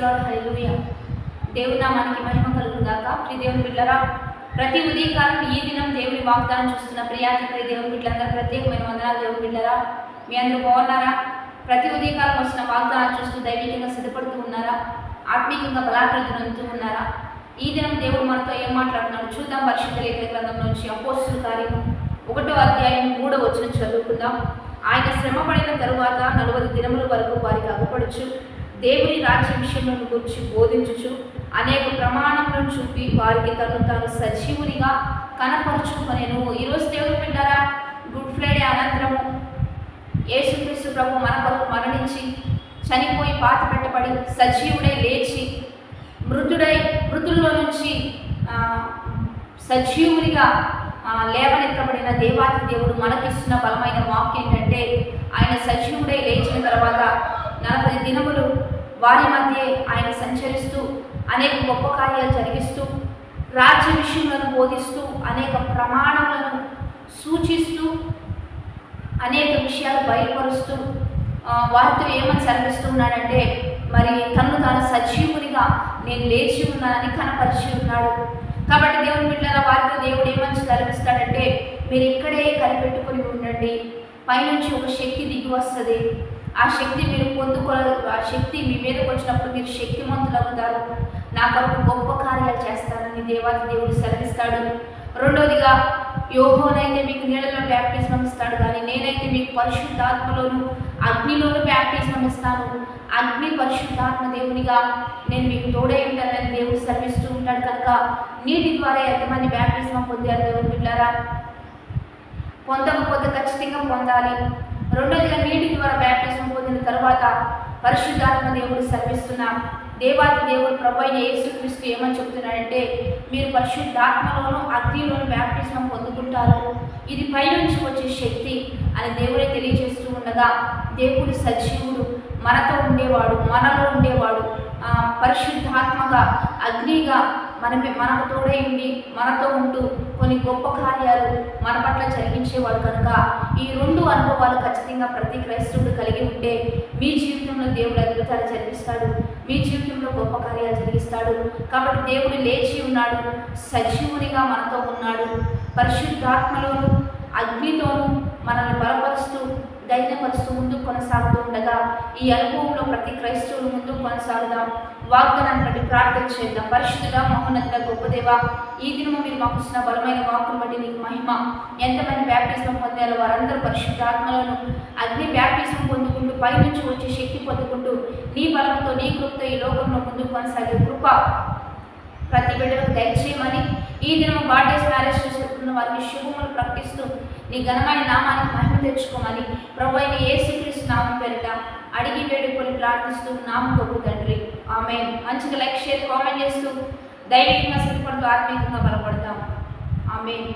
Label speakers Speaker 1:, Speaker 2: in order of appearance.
Speaker 1: Lord. హల్లెలూయా. దేవుని నామానికి మహిమ కలుగును గాక. ప్రియ దేవుని బిడ్డలారా, ప్రతి ఉదయకాలం ఈ దినం దేవుని వాగ్దానం చూస్తున్న ప్రియాతి ప్రియ దేవుని బిడ్డలందరూ ప్రత్యేకమైన వందనాలు. దేవుని బిడ్డలారా, మీ అందరూ బాగున్నారా? ప్రతి ఉదయకాలం వచ్చిన వాగ్దానాలు చూస్తూ దైవికంగా సిద్ధపడుతూ ఉన్నారా? ఆత్మీయంగా బలాభివృద్ధి పొందుతూ ఉన్నారా? ఈ దినం దేవుడు మనతో ఏం మాట్లాడుతున్నాడు చూద్దాం. పరిశుద్ధ లేఖన గ్రంథం నుంచి అపోస్తలుల కార్యము 1వ అధ్యాయం 3వ వచనం చదువుకుందాం. ఆయన శ్రమపడిన తరువాత 40 దినముల వరకు వారికి అగుపడుచు దేవుని రాజ్య విషయములను గురించి బోధించుచు అనేక ప్రమాణములను చూపి వారికి తాను సజీవునిగా కనపరుచుకొనెను. ఈరోజు దేవుడు బిడ్డారా, గుడ్ ఫ్రైడే అనంతరము యేసుక్రీస్తు ప్రభు మన కొరకు మరణించి చనిపోయి పాత పెట్టబడి సజీవుడై లేచి మృతుల్లో నుంచి సజీవునిగా లేవనెత్తబడిన దేవాతి దేవుడు మనకిస్తున్న బలమైన వాక్యం ఏంటంటే, ఆయన సజీవుడై లేచిన తర్వాత 40 దినములు వారి మధ్య ఆయన సంచరిస్తూ అనేక గొప్ప కార్యాలు జరిగిస్తూ రాజ్య విషయములను బోధిస్తూ అనేక ప్రమాణములను సూచిస్తూ అనేక విషయాలు బయలుపరుస్తూ వారితో ఏమని సెలవిస్తూ ఉన్నాడంటే, మరి తాను సజీవునిగా నేను లేచి ఉన్నానని కనపరిచి ఉన్నాడు. కాబట్టి దేవుని బిడ్డలారా, వారితో దేవుడు ఏమని సెలవిస్తాడంటే, మీరు ఇక్కడే కనిపెట్టుకొని ఉండండి, పైనుంచి ఒక శక్తి దిగి వస్తుంది. ఆ శక్తి మీరు ఆ శక్తి మీ మీదకి వచ్చినప్పుడు మీరు శక్తిమంతులు అవుతారు, నా కొరకు గొప్ప కార్యాలు చేస్తారని దేవాతి దేవుడు సెలవిస్తాడు. రెండోదిగా, యోహోనైతే మీకు నీళ్ళలో బ్యాప్టిజం ఇస్తాడు, కానీ నేనైతే మీకు పరిశుద్ధాత్మలోను అగ్నిలోను బ్యాప్టిజం ఇస్తాను. అగ్ని పరిశుద్ధాత్మ దేవునిగా నేను మీకు తోడే ఉంటానని దేవుడు సెలవిస్తూ ఉంటాడు. కనుక నీటి ద్వారా ఎంతమంది బ్యాప్టిజం పొందారు దేవుని బిడ్డలారా? పొందకపోతే ఖచ్చితంగా పొందాలి. రెండోదిగా, నీటి ద్వారా బ్యాప్టిజం పొందిన తర్వాత పరిశుద్ధాత్మ దేవుడు సెలవిస్తున్నా దేవాతి దేవుడు ప్రభు అయిన యేసుక్రీస్తు ఏమని చెప్తున్నాడంటే, మీరు పరిశుద్ధాత్మలోను అగ్నిలోను బ్యాప్టిజం పొందుకుంటారు, ఇది పైనుంచి వచ్చే శక్తి అని దేవుడే తెలియజేస్తూ ఉండగా, దేవుడు సజీవుడు, మనతో ఉండేవాడు, మనలో ఉండేవాడు, పరిశుద్ధాత్మగా అగ్నిగా మనకు తోడై ఉండి మనతో ఉంటూ కొన్ని గొప్ప కార్యాలు మన పట్ల జరిగించేవాడు. కనుక ఈ 2 అనుభవాలు ఖచ్చితంగా ప్రతి క్రైస్తవుడు కలిగి ఉంటే మీ జీవితంలో దేవుడు అద్భుతాలు జరిగిస్తాడు, మీ జీవితంలో గొప్ప కార్యాలు జరిగిస్తాడు. కాబట్టి దేవుడు లేచి ఉన్నాడు, సజీవునిగా మనతో ఉన్నాడు, పరిశుద్ధాత్మలోను అగ్నితోనూ మనల్ని బలపరుస్తూ ధైర్యపరుస్తూ ముందుకు కొనసాగుతూ ఉండగా ఈ అనుభవంలో ప్రతి క్రైస్తవులు ముందుకు కొనసాగుదాం. వాగ్దానాన్ని బట్టి ప్రార్థన చేద్దాం. పరిశుద్ధుడా, మహోన్నతుడా, గొప్ప దేవా, ఈ దినము మీరు మాకు ఇచ్చిన బలమైన వాక్కును బట్టి నీకు మహిమ. ఎంతమంది బ్యాప్టిజం పొందారో వారందరూ పరిశుద్ధాత్మలను అగ్ని బ్యాప్టిజం పొందుకుంటూ పైనుంచి వచ్చే శక్తి పొందుకుంటూ నీ బలంతో నీ కృపతో ఈ లోకంలో ముందుకు కొనసాగే కృప ప్రతి బిడ్డలకు దయచేయమని, ఈ దినం బర్త్డేస్ మ్యారేజ్ చేసుకున్న వారికి శుభములు ప్రకటిస్తూ నీ ఘనమైన నామానికి మహిమ తెచ్చుకోమని ప్రభు అయిన యేసుక్రీస్తు నామం పేరిట అడిగి వేడుకొని ప్రార్థిస్తూ నామం గొప్ప తండ్రి, ఆమేన్. మంచిగా లైక్, షేర్, కామెంట్ చేస్తూ దైవికంగా సిద్ధపడుతూ ఆత్మీయంగా బలపడతాం. ఆమేన్.